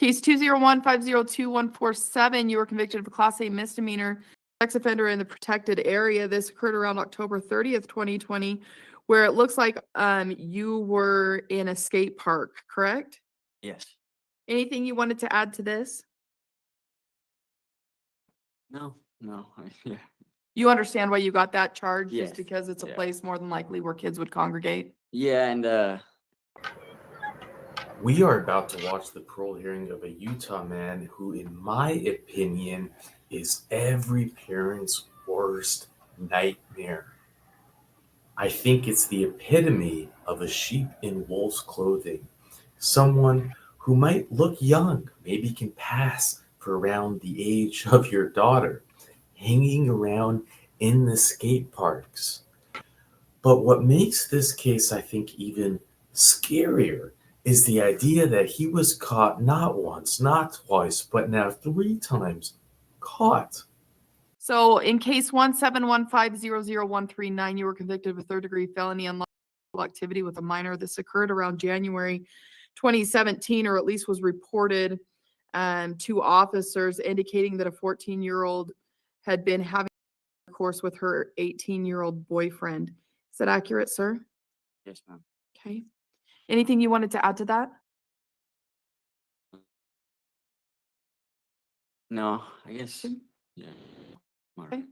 Case 201-502-147, you were convicted of a Class A misdemeanor sex offender in the protected area. This occurred around October 30th, 2020, where it looks like you were in a skate park, correct? Yes. Anything you wanted to add to this? No. Yeah. You understand why you got that charge? Yes. Just because it's a Yeah. place more than likely where kids would congregate? Yeah, and We are about to watch the parole hearing of a Utah man who, in my opinion, is every parent's worst nightmare. I think it's the epitome of a sheep in wolf's clothing. Someone who might look young, maybe can pass for around the age of your daughter, hanging around in the skate parks. But what makes this case, I think, even scarier is the idea that he was caught not once, not twice, but now 3 times caught. So in case 171500139, you were convicted of a third-degree felony unlawful activity with a minor. This occurred around January 2017, or at least was reported to officers, indicating that a 14-year-old had been having intercourse with her 18-year-old boyfriend. Is that accurate, sir? yes, ma'am. Okay. Anything you wanted to add to that? No, I guess. Yeah. Okay.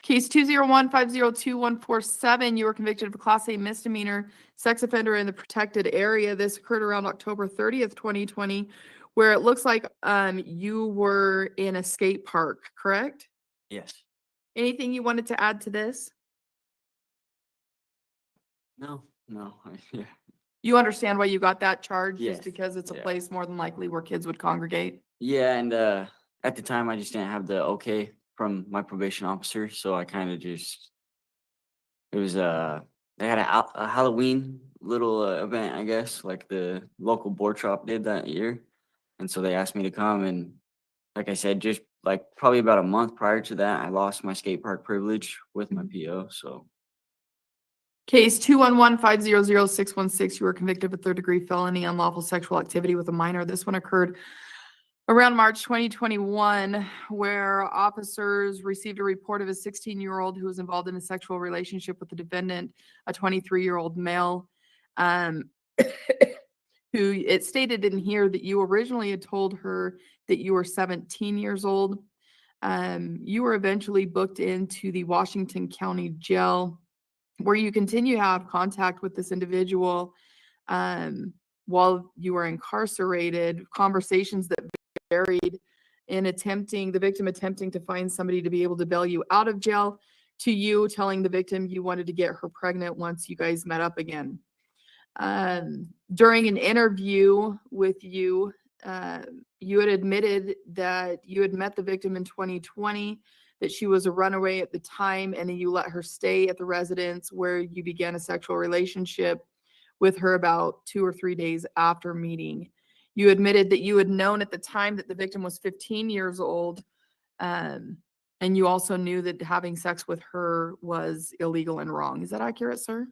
Case 201-502-147, you were convicted of a Class A misdemeanor sex offender in the protected area. This occurred around October 30th, 2020, where it looks like you were in a skate park, correct? Yes. Anything you wanted to add to this? No. Yeah. You understand why you got that charge? Yes. Just because it's a Yeah. place more than likely where kids would congregate? Yeah, and at the time I just didn't have the okay from my probation officer, so I kind of just it was they had a Halloween little event, I guess, like the local board shop did that year, and so they asked me to come, and like I said, just like probably about a month prior to that, I lost my skate park privilege with my PO, so Case 211-500-616, you were convicted of a third-degree felony unlawful sexual activity with a minor. This one occurred around March 2021, where officers received a report of a 16-year-old who was involved in a sexual relationship with the defendant, a 23-year-old male, who it stated in here that you originally had told her that you were 17 years old. You were eventually booked into the Washington County Jail, where you continue to have contact with this individual while you were incarcerated, conversations that varied in the victim attempting to find somebody to be able to bail you out of jail, to you telling the victim you wanted to get her pregnant once you guys met up again. During an interview with you, you had admitted that you had met the victim in 2020, that she was a runaway at the time, and then you let her stay at the residence where you began a sexual relationship with her about 2 or 3 days after meeting. You admitted that you had known at the time that the victim was 15 years old, and you also knew that having sex with her was illegal and wrong. Is that accurate, sir?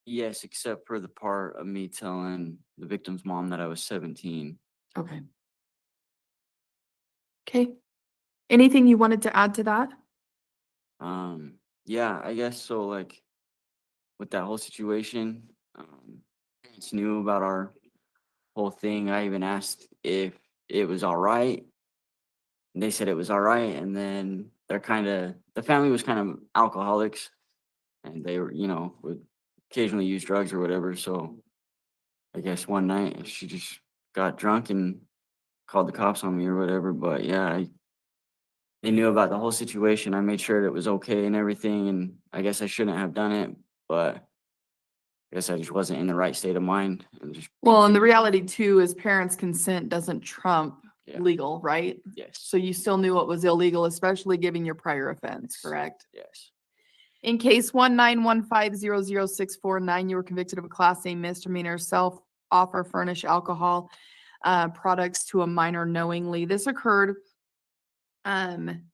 yes, except for the part of me telling the victim's mom that I was 17. Okay. Okay. Anything you wanted to add to that? Yeah, I guess so. Like with that whole situation, parents knew about our whole thing. I even asked if it was all right. And they said it was all right, and then the family was kind of alcoholics, and they were, would occasionally use drugs or whatever. So I guess one night she just got drunk and called the cops on me or whatever. But yeah, they knew about the whole situation. I made sure that it was okay and everything, and I guess I shouldn't have done it, but I guess I just wasn't in the right state of mind. Well, and the reality too is parents' consent doesn't trump Yeah. legal, right? Yes. So you still knew it was illegal, especially given your prior offense, correct? Yes. In case 191500649, you were convicted of a Class A misdemeanor self-offer furnish alcohol products to a minor knowingly. This occurred in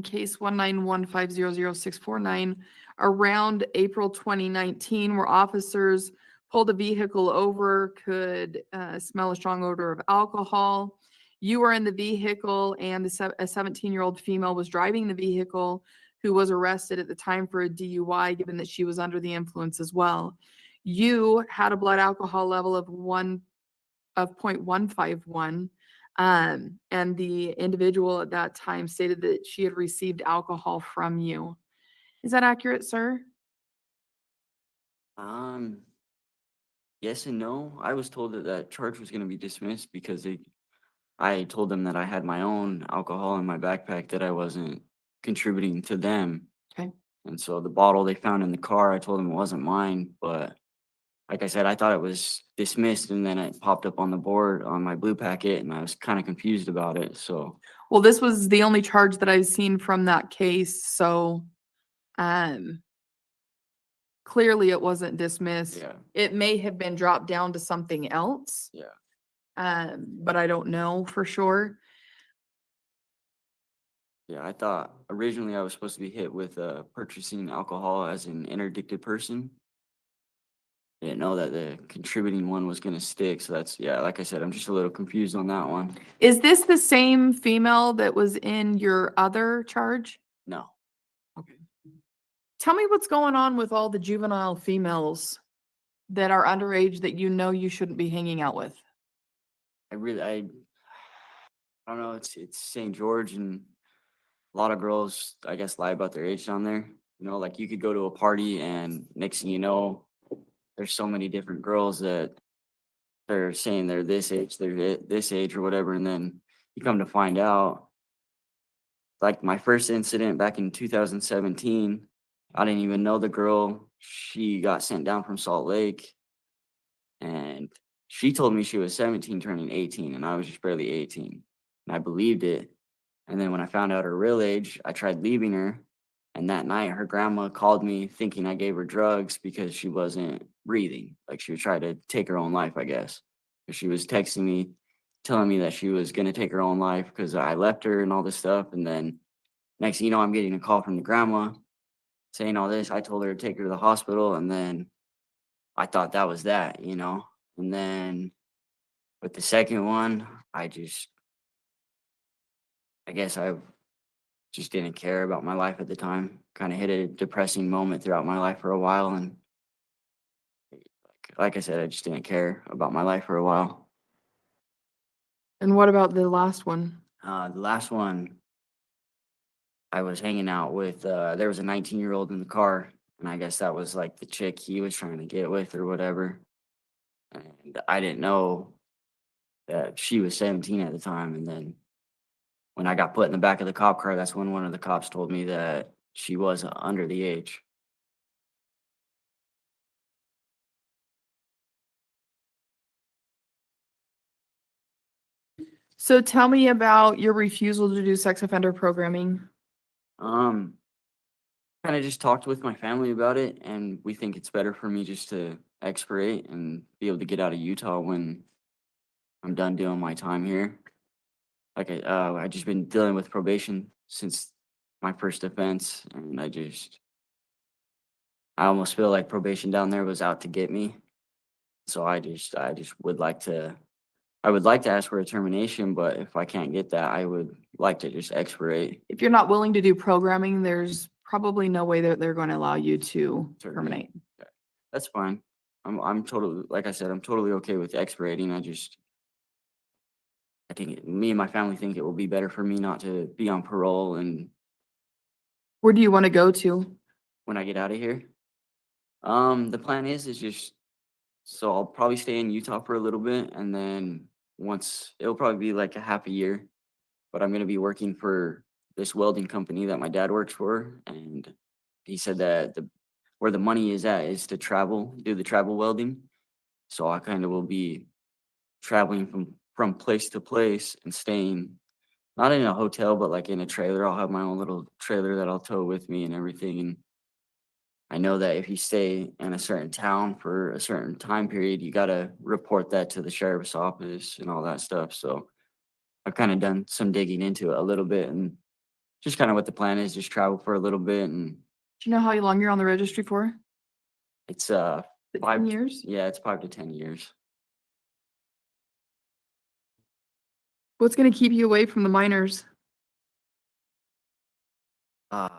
case 191500649 around April 2019, where officers pulled a vehicle over, could smell a strong odor of alcohol. You were in the vehicle and a 17-year-old female was driving the vehicle who was arrested at the time for a DUI, given that she was under the influence as well. You had a blood alcohol level of 0.151. And the individual at that time stated that she had received alcohol from you. Is that accurate, sir? Yes and no. I was told that that charge was going to be dismissed because I told them that I had my own alcohol in my backpack, that I wasn't contributing to them. Okay. And so the bottle they found in the car, I told them it wasn't mine. But like I said, I thought it was dismissed, and then it popped up on the board on my blue packet, and I was kind of confused about it. So Well, this was the only charge that I've seen from that case, so clearly it wasn't dismissed. yeah, It may have been dropped down to something else, yeah. but I don't know for sure. Yeah, I thought originally I was supposed to be hit with purchasing alcohol as an interdicted person. I didn't know that the contributing one was going to stick. So that's, yeah, like I said, I'm just a little confused on that one. Is this the same female that was in your other charge? No. Okay. Tell me what's going on with all the juvenile females that are underage that you know you shouldn't be hanging out with. I don't know. It's St. George, and a lot of girls, I guess, lie about their age down there. You know, like you could go to a party and next thing you know, there's so many different girls that they're saying they're this age, this age or whatever. And then you come to find out, like my first incident back in 2017, I didn't even know the girl. She got sent down from Salt Lake, and she told me she was 17 turning 18, and I was just barely 18. And I believed it. And then when I found out her real age, I tried leaving her. And that night, her grandma called me thinking I gave her drugs because she wasn't breathing. Like she was trying to take her own life, I guess. She was texting me, telling me that she was going to take her own life because I left her and all this stuff. And then next thing you know, I'm getting a call from the grandma saying all this. I told her to take her to the hospital. And then I thought that was that, you know. And then with the second one, I guess I just didn't care about my life at the time. Kind of hit a depressing moment throughout my life for a while. And like I said, I just didn't care about my life for a while. And what about the last one? The last one, I was hanging out with, there was a 19-year-old in the car. And I guess that was like the chick he was trying to get with or whatever. And I didn't know that she was 17 at the time. And then when I got put in the back of the cop car, that's when one of the cops told me that she was under the age. So tell me about your refusal to do sex offender programming. Kind of just talked with my family about it, and we think it's better for me just to expirate and be able to get out of Utah when I'm done doing my time here. Like I just been dealing with probation since my first offense, and I almost feel like probation down there was out to get me. So I just would like to, I would like to ask for a termination, but if I can't get that, I would like to just expirate. If you're not willing to do programming, there's probably no way that they're going to allow you to terminate. That's fine. I'm totally, like I said, I'm totally okay with expirating. I think me and my family think it will be better for me not to be on parole and Where do you want to go to? when I get out of here. The plan is just, so I'll probably stay in Utah for a little bit, and then once it'll probably be like a half a year, but I'm gonna be working for this welding company that my dad works for, and he said that where the money is at is to travel, do the travel welding. So I kind of will be traveling from place to place and staying not in a hotel, but like in a trailer. I'll have my own little trailer that I'll tow with me and everything. And I know that if you stay in a certain town for a certain time period, you got to report that to the sheriff's office and all that stuff. So I've kind of done some digging into it a little bit, and just kind of what the plan is, just travel for a little bit. And Do you know how long you're on the registry for? it's 10 5 years? Yeah, it's 5 to 10 years. What's gonna keep you away from the minors? Uh,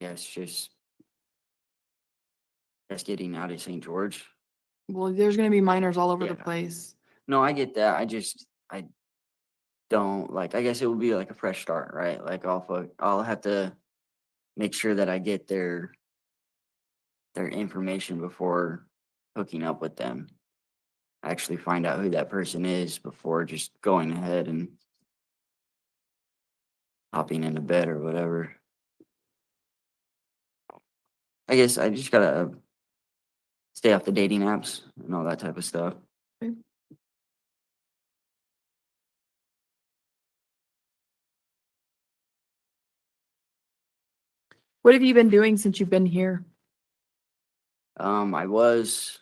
yeah, it's just getting out of St. George. Well, there's gonna be minors all over the Yeah. place. No, I get that. I don't like, I guess it would be like a fresh start, right? Like I'll have to make sure that I get their information before hooking up with them. Actually find out who that person is before just going ahead and hopping into bed or whatever. I guess I just gotta stay off the dating apps and all that type of stuff. Okay. What have you been doing since you've been here? I was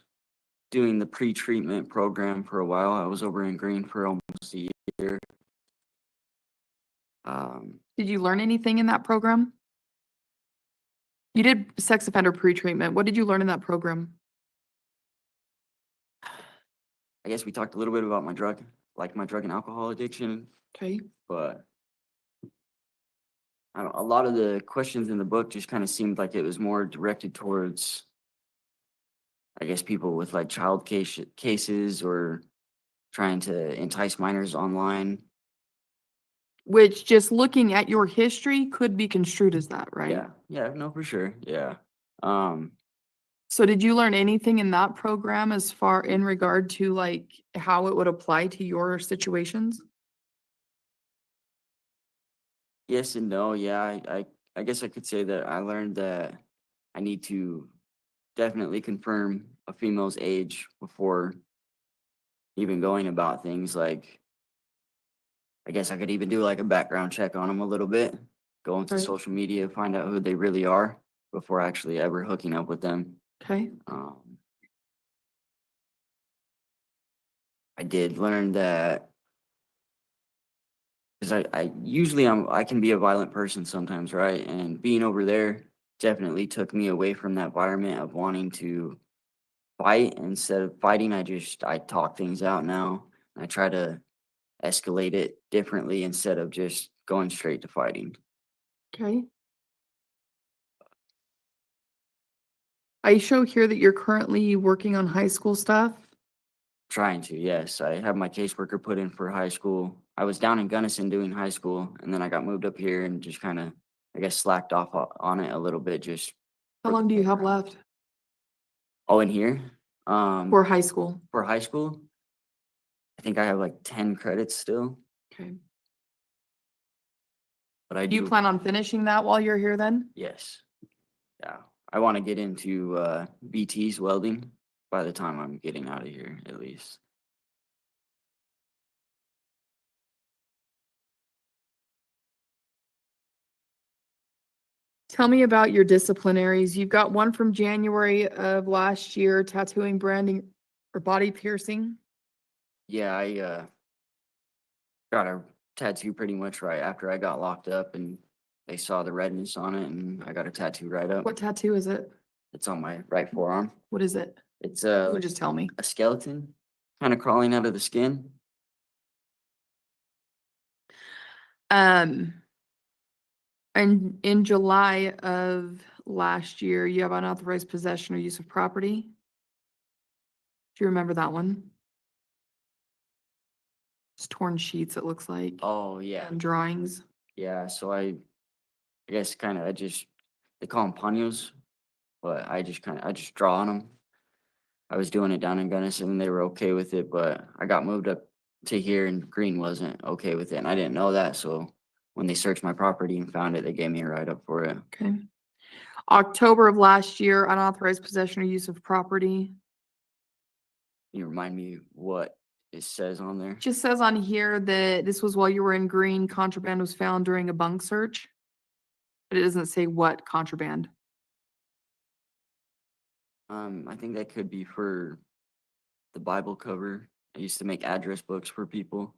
doing the pre-treatment program for a while. I was over in Green for almost a year. Did you learn anything in that program? You did sex offender pre-treatment. What did you learn in that program? I guess we talked a little bit about my drug and alcohol addiction, Okay. but I don't, a lot of the questions in the book just kind of seemed like it was more directed towards, I guess, people with like cases or trying to entice minors online. Which, just looking at your history, could be construed as that, right? Yeah, no, for sure. Yeah. So did you learn anything in that program as far in regard to like how it would apply to your situations? Yes and no. Yeah, I guess I could say that I learned that I need to definitely confirm a female's age before even going about things. Like, I guess I could even do like a background check on them a little bit, go into Right. social media, find out who they really are before actually ever hooking up with them. Okay. I did learn that because I usually I can be a violent person sometimes, right? And being over there definitely took me away from that environment of wanting to fight. Instead of fighting, I talk things out now. I try to escalate it differently instead of just going straight to fighting. Okay. I show here that you're currently working on high school stuff. Trying to, yes. I have my caseworker put in for high school. I was down in Gunnison doing high school, and then I got moved up here and just kind of, I guess, slacked off on it a little bit. Just How for long the do you have program. left Oh, in here, for high school? for high school, I think I have like 10 credits still, Okay. but I Do you do. plan on finishing that while you're here then? Yes, yeah. I want to get into BT's welding by the time I'm getting out of here, at least. Tell me about your disciplinaries. You've got one from January of last year, tattooing, branding, or body piercing. Yeah, I got a tattoo pretty much right after I got locked up, and they saw the redness on it, and I got a tattoo right up. What tattoo is it? It's on my right forearm. What is it? It's You can like just tell me. a skeleton kind of crawling out of the skin. And in July of last year, you have unauthorized possession or use of property. Do you remember that one? It's torn sheets, it looks like, Oh yeah, and drawings. yeah. So I guess kind of they call them panos, but I just draw on them. I was doing it down in Gunnison and they were okay with it, but I got moved up to here and Green wasn't okay with it. And I didn't know that. So when they searched my property and found it, they gave me a write up for it. Okay. October of last year, unauthorized possession or use of property. Can you remind me what it says on there? Just says on here that this was while you were in Green, contraband was found during a bunk search. But it doesn't say what contraband. I think that could be for the Bible cover. I used to make address books for people.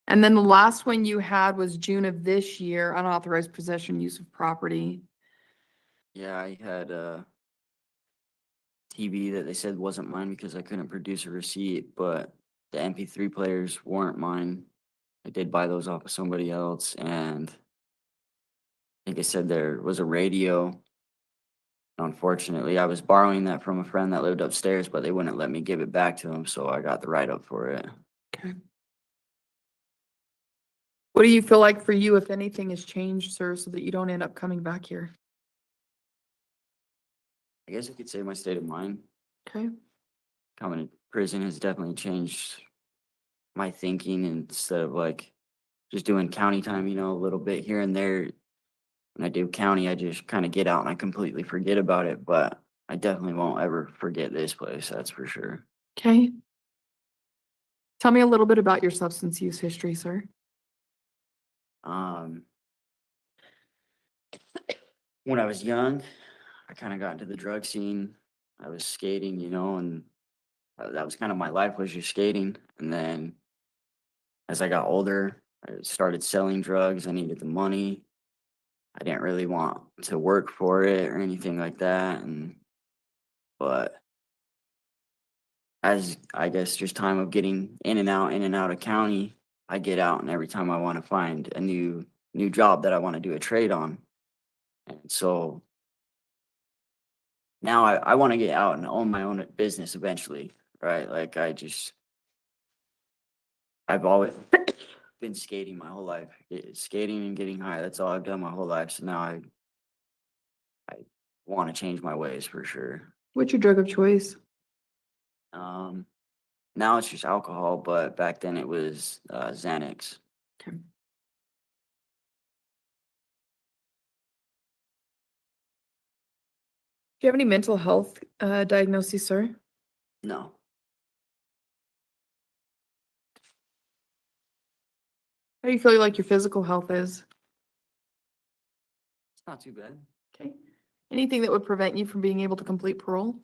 And then the last one you had was June of this year, unauthorized possession, use of property. Yeah, I had a TV that they said wasn't mine because I couldn't produce a receipt, but the MP3 players weren't mine. I did buy those off of somebody else, and I think I said there was a radio. Unfortunately, I was borrowing that from a friend that lived upstairs, but they wouldn't let me give it back to them, so I got the write-up for it. Okay. What do you feel like for you, if anything has changed, sir, so that you don't end up coming back here? I guess I could say my state of mind. Okay. Coming to prison has definitely changed my thinking, instead of like just doing county time, a little bit here and there. When I do county, I just kind of get out and I completely forget about it, but I definitely won't ever forget this place, that's for sure. Okay. Tell me a little bit about your substance use history, sir. When I was young, I kind of got into the drug scene. I was skating, and that was kind of my life, was just skating. And then as I got older, I started selling drugs. I needed the money. I didn't really want to work for it or anything like that. But as I guess just time of getting in and out of county, I get out, and every time I want to find a new job that I want to do a trade on. And so now I want to get out and own my own business eventually, right? Like I've always been skating my whole life. Skating and getting high, that's all I've done my whole life. So now I want to change my ways for sure. What's your drug of choice? Now it's just alcohol, but back then it was Xanax. Okay. Do you have any mental health diagnoses, sir? No. How do you feel like your physical health is? It's not too bad. Okay. Anything that would prevent you from being able to complete parole?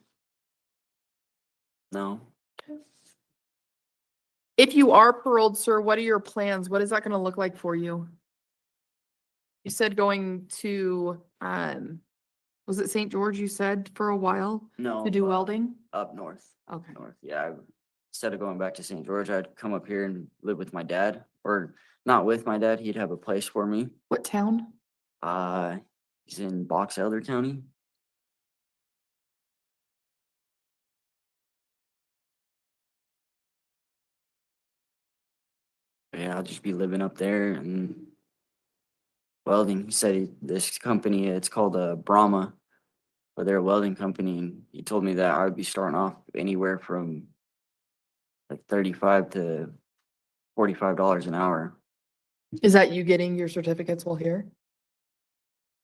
No. Okay. If you are paroled, sir, what are your plans? What is that going to look like for you? You said going to, was it St. George you said for a while No. to do welding? Up north. Okay. North. Yeah. Instead of going back to St. George, I'd come up here and live with my dad, or not with my dad. He'd have a place for me. What town? He's in Box Elder County. Yeah, I'll just be living up there and welding. He said this company, it's called Brahma, but they're a welding company, and he told me that I would be starting off anywhere from like $35 to $45 an hour. Is that you getting your certificates while here?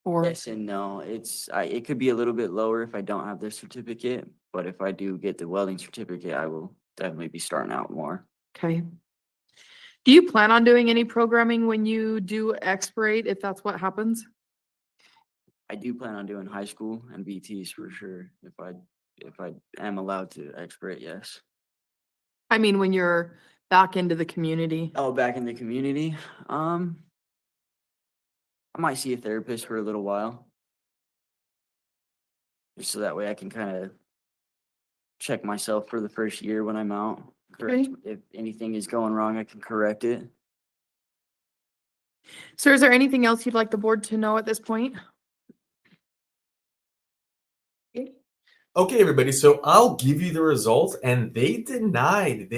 Or, Yes and no. It could be a little bit lower if I don't have the certificate, but if I do get the welding certificate, I will definitely be starting out more. okay. Do you plan on doing any programming when you do expirate, if that's what happens? I do plan on doing high school and BTs for sure if I am allowed to expert, yes. I mean, when you're back into the community. Oh, back in the community. I might see a therapist for a little while. Just so that way I can kind of check myself for the first year when I'm out. Correct. Okay. If anything is going wrong, I can correct it. Sir, is there anything else you'd like the board to know at this point? Okay. Okay, everybody. So I'll give you the results, and they denied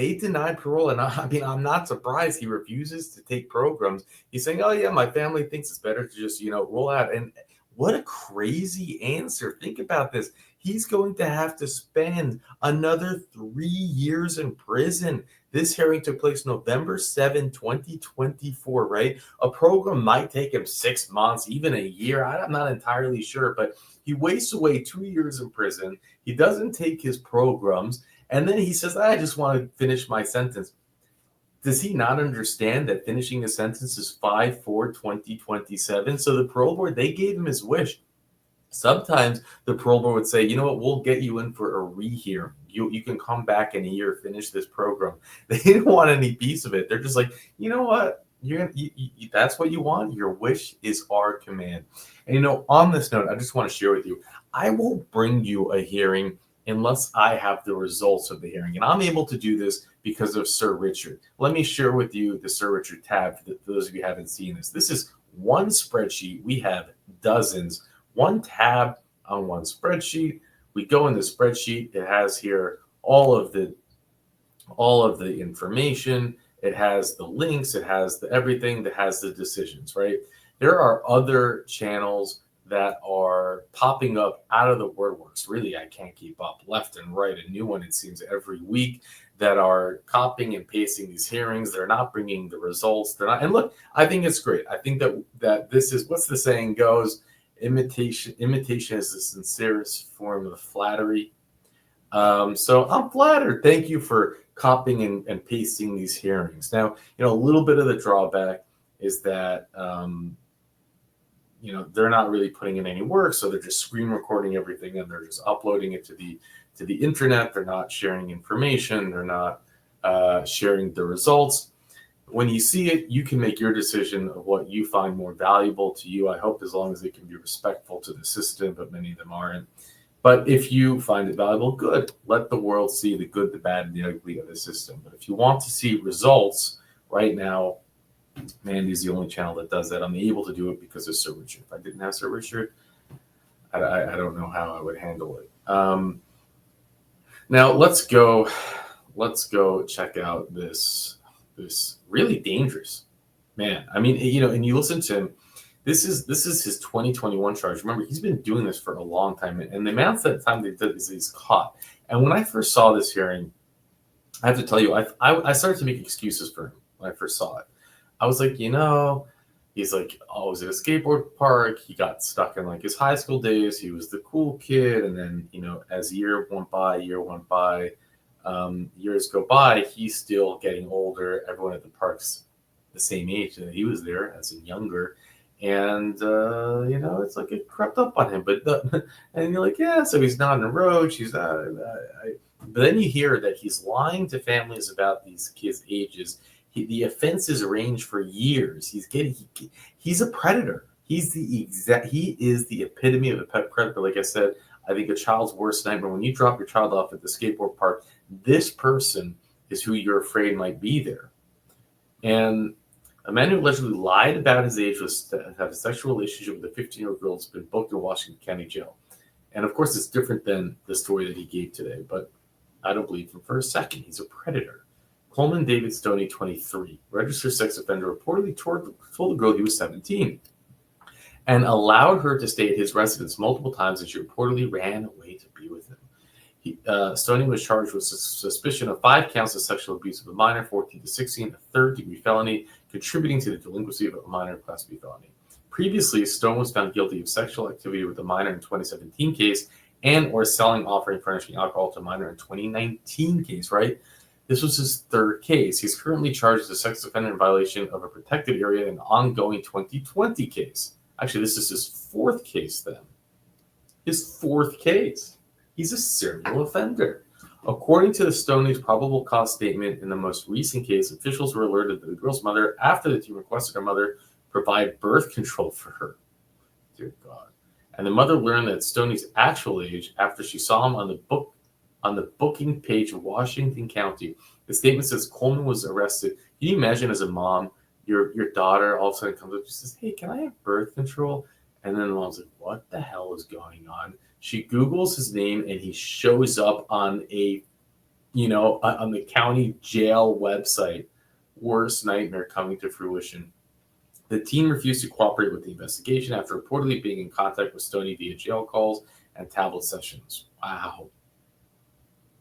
parole. And I mean, I'm not surprised. He refuses to take programs. He's saying, "Oh yeah, my family thinks it's better to just roll out." And what a crazy answer! Think about this. He's going to have to spend another 3 years in prison. This hearing took place November 7, 2024, right? A program might take him 6 months, even a year. I'm not entirely sure, but he wastes away 2 years in prison. He doesn't take his programs. And then he says, I just want to finish my sentence. Does he not understand that finishing a sentence is 5/4/2027? So the parole board, they gave him his wish. Sometimes the parole board would say, you know what, we'll get you in for a rehearing. you can come back in a year, finish this program. They didn't want any piece of it. They're just like, you know what? That's what you want. Your wish is our command. And on this note, I just want to share with you, I won't bring you a hearing unless I have the results of the hearing. And I'm able to do this because of Sir Richard. Let me share with you the Sir Richard tab for those of you who haven't seen this. This is one spreadsheet. We have dozens, one tab on one spreadsheet. We go in the spreadsheet. It has here all of the information. It has the links. It has the everything. That has the decisions, right? There are other channels that are popping up out of the woodworks. Really, I can't keep up. Left and right, a new one, it seems, every week, that are copying and pasting these hearings. They're not bringing the results. They're not. And look, I think it's great. I think that this is, what's the saying goes, imitation is the sincerest form of flattery. So I'm flattered. Thank you for copying and pasting these hearings. Now, a little bit of the drawback is that they're not really putting in any work, so they're just screen recording everything and they're just uploading it to the internet. They're not sharing information. They're not sharing the results. When you see it, you can make your decision of what you find more valuable to you. I hope, as long as it can be respectful to the system, but many of them aren't. But if you find it valuable, good. Let the world see the good, the bad, and the ugly of the system. But if you want to see results right now, Mandoo is the only channel that does that. I'm able to do it because of Sir Richard. If I didn't have Sir Richard, I don't know how I would handle it. Now let's go check out this really dangerous man. I mean, and you listen to him. This is his 2021 charge. Remember, he's been doing this for a long time, and the amount of time they did is he's caught. And when I first saw this hearing, I have to tell you, I started to make excuses for him when I first saw it. I was like, he's like always at a skateboard park. He got stuck in like his high school days. He was the cool kid. And then, as years go by, he's still getting older. Everyone at the park's the same age that he was there, as in younger. And, it's like it crept up on him. And you're like, yeah, so he's not on the road. She's not. But then you hear that he's lying to families about these kids' ages. The offenses range for years. He's a predator. He is the epitome of a pet predator. Like I said, I think a child's worst nightmare. When you drop your child off at the skateboard park, this person is who you're afraid might be there. And a man who allegedly lied about his age was to have a sexual relationship with a 15-year-old girl has been booked in Washington County Jail. And of course, it's different than the story that he gave today, but I don't believe him for a second. He's a predator. Coleman David Stoney, 23, registered sex offender, reportedly told the girl he was 17 and allowed her to stay at his residence multiple times, and she reportedly ran away to be with him. Stoney was charged with suspicion of 5 counts of sexual abuse of a minor, 14 to 16, a third-degree felony, contributing to the delinquency of a minor, Class B felony. Previously, Stone was found guilty of sexual activity with a minor in 2017 case or selling, offering, furnishing alcohol to a minor in 2019 case, right? This was his third case. He's currently charged as a sex offender in violation of a protected area in an ongoing 2020 case. Actually, this is his 4th case then. His 4th case. He's a serial offender. According to the Stoney's probable cause statement in the most recent case, officials were alerted that the girl's mother, after the team requested her mother provide birth control for her. Dear God. And the mother learned that Stoney's actual age after she saw him on the booking page of Washington County. The statement says Coleman was arrested. Can you imagine, as a mom, your daughter all of a sudden comes up and says, hey, can I have birth control? And then the mom's like, what the hell is going on? She Googles his name and he shows up on on the county jail website. Worst nightmare coming to fruition. The team refused to cooperate with the investigation after reportedly being in contact with Stoney via jail calls and tablet sessions. Wow.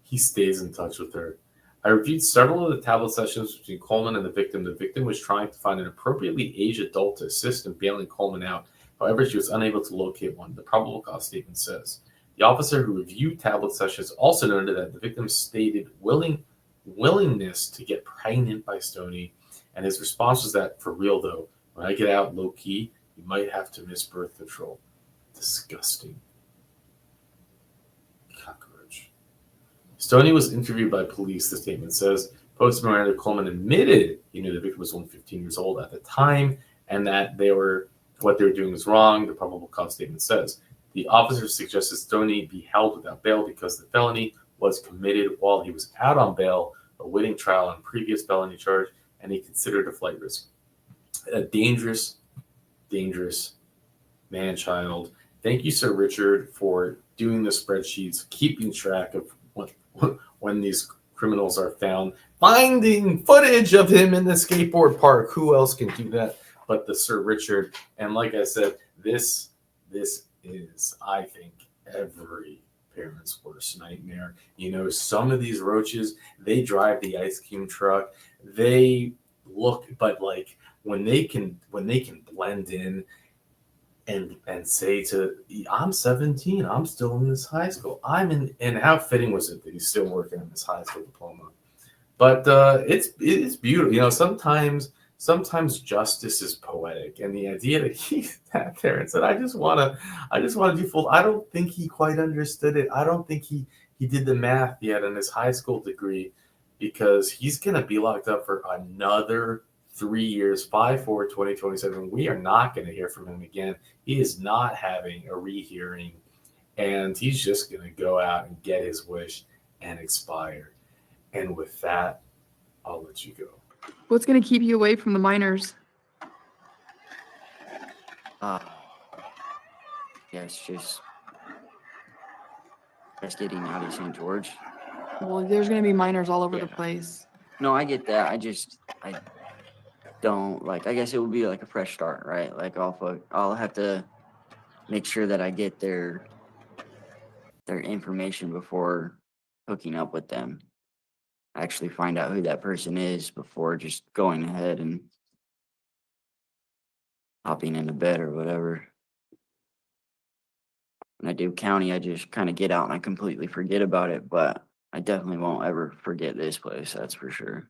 He stays in touch with her. I reviewed several of the tablet sessions between Coleman and the victim. The victim was trying to find an appropriately aged adult to assist in bailing Coleman out. However, she was unable to locate one, the probable cause statement says. The officer who reviewed tablet sessions also noted that the victim stated willingness to get pregnant by Stoney, and his response was that, for real though, when I get out low-key, you might have to miss birth control. Disgusting. Cockroach. Stoney was interviewed by police, the statement says. Postman Miranda Coleman admitted he knew the victim was only 15 years old at the time and that what they were doing was wrong, the probable cause statement says. The officer suggested Stoney be held without bail because the felony was committed while he was out on bail, awaiting trial on previous felony charge, and he considered a flight risk. A dangerous man-child. Thank you, Sir Richard, for doing the spreadsheets, keeping track of when these criminals are found, finding footage of him in the skateboard park. Who else can do that but the Sir Richard? And like I said, this is, I think, every parent's worst nightmare. You know, some of these roaches, they drive the ice cream truck. They look, but like when they can blend in and say to, I'm 17, I'm still in this high school. And how fitting was it that he's still working on this high school diploma? But it's beautiful. You know, sometimes justice is poetic, and the idea that he sat there and said, I just want to do full. I don't think he quite understood it. I don't think he did the math yet on his high school degree, because he's gonna be locked up for another 3 years, 5/4/2027. We are not going to hear from him again. He is not having a rehearing, and he's just going to go out and get his wish and expire. And with that, I'll let you go. What's going to keep you away from the minors? Yeah, it's just getting out of St. George. Well, there's going to be minors all over the Yeah. place. No, I get that. I don't like. I guess it would be like a fresh start, right? Like I'll have to make sure that I get their information before hooking up with them. Actually find out who that person is before just going ahead and hopping into bed or whatever. When I do county, I just kind of get out and I completely forget about it, but I definitely won't ever forget this place, that's for sure.